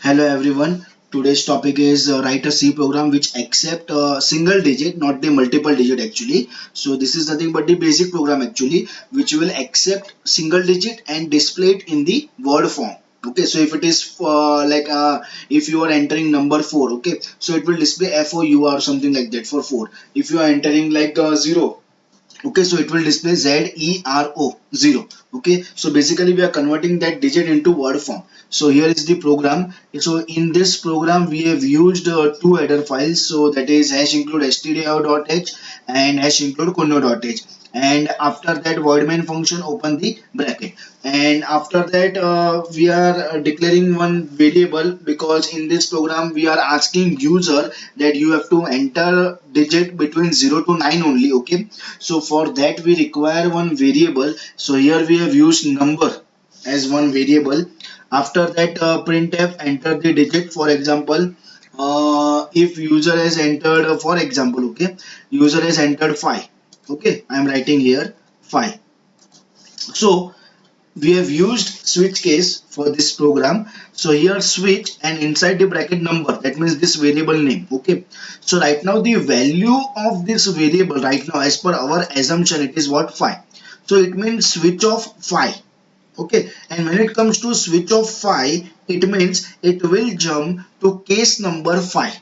Hello everyone. Today's topic is write a C program which accept a single digit, not the multiple digit actually. So this is nothing but the basic program actually, which will accept single digit and display it in the word form. Okay, so if it is if you are entering number 4, okay, so it will display FOUR or something like that for 4. If you are entering 0, okay, so it will display zero, 0. Okay, so basically we are converting that digit into word form. So here is the program. So in this program we have used two header files, so that is hash include stdio.h and hash include kuno.h, and after that void main function open the bracket, and after that we are declaring one variable, because in this program we are asking user that you have to enter digit between 0 to 9 only. Okay, so for that we require one variable. So here we have used number as one variable. After that printf enter the digit. For example, if user has entered for example, okay, user has entered 5. Okay, I am writing here 5. So we have used switch case for this program. So here switch and inside the bracket number, that means this variable name. Okay, so right now the value of this variable right now, as per our assumption, it is what? 5. So it means switch of 5. Okay, and when it comes to switch of 5, it means it will jump to case number 5.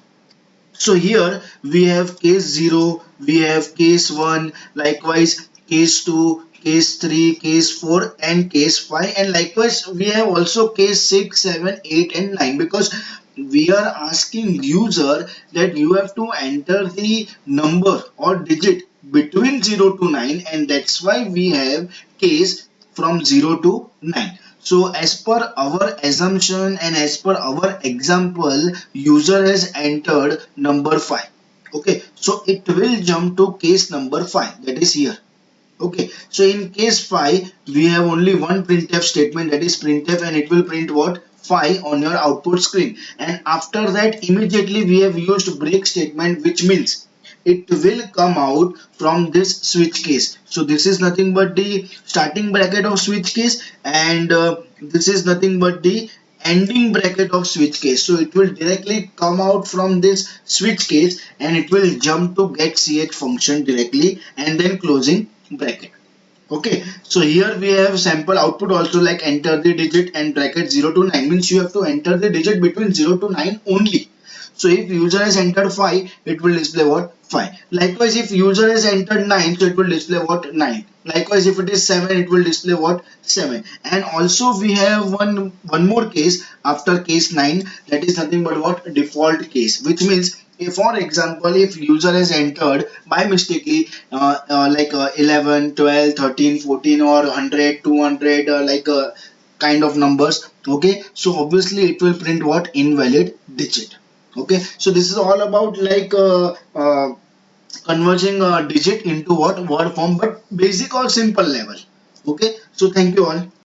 So here we have case 0, we have case 1, likewise case 2, case 3, case 4 and case 5, and likewise we have also case 6, 7, 8 and 9, because we are asking user that you have to enter the number or digit between 0 to 9, and that's why we have case from 0 to 9. So as per our assumption and as per our example, user has entered number 5. Okay, so it will jump to case number 5, that is here. Okay, so in case 5, we have only one printf statement, that is printf, and it will print what? 5 on your output screen. And after that immediately we have used break statement, which means it will come out from this switch case. So this is nothing but the starting bracket of switch case, and this is nothing but the ending bracket of switch case. So it will directly come out from this switch case and it will jump to get ch function directly and then closing bracket. Okay, so here we have sample output also, like enter the digit and bracket 0 to 9, means you have to enter the digit between 0 to 9 only. So if user has entered 5, it will display what? 5. Likewise, if user has entered 9, so it will display what? 9. Likewise, if it is 7, it will display what? 7. And also we have one more case after case 9, that is nothing but what? Default case, which means if, for example, if user has entered by mistakenly 11, 12, 13, 14 or 100, 200, kind of numbers. Okay, so obviously it will print what? Invalid digit. Okay, so this is all about converging a digit into what? Word form, but basic or simple level. Okay, so thank you all.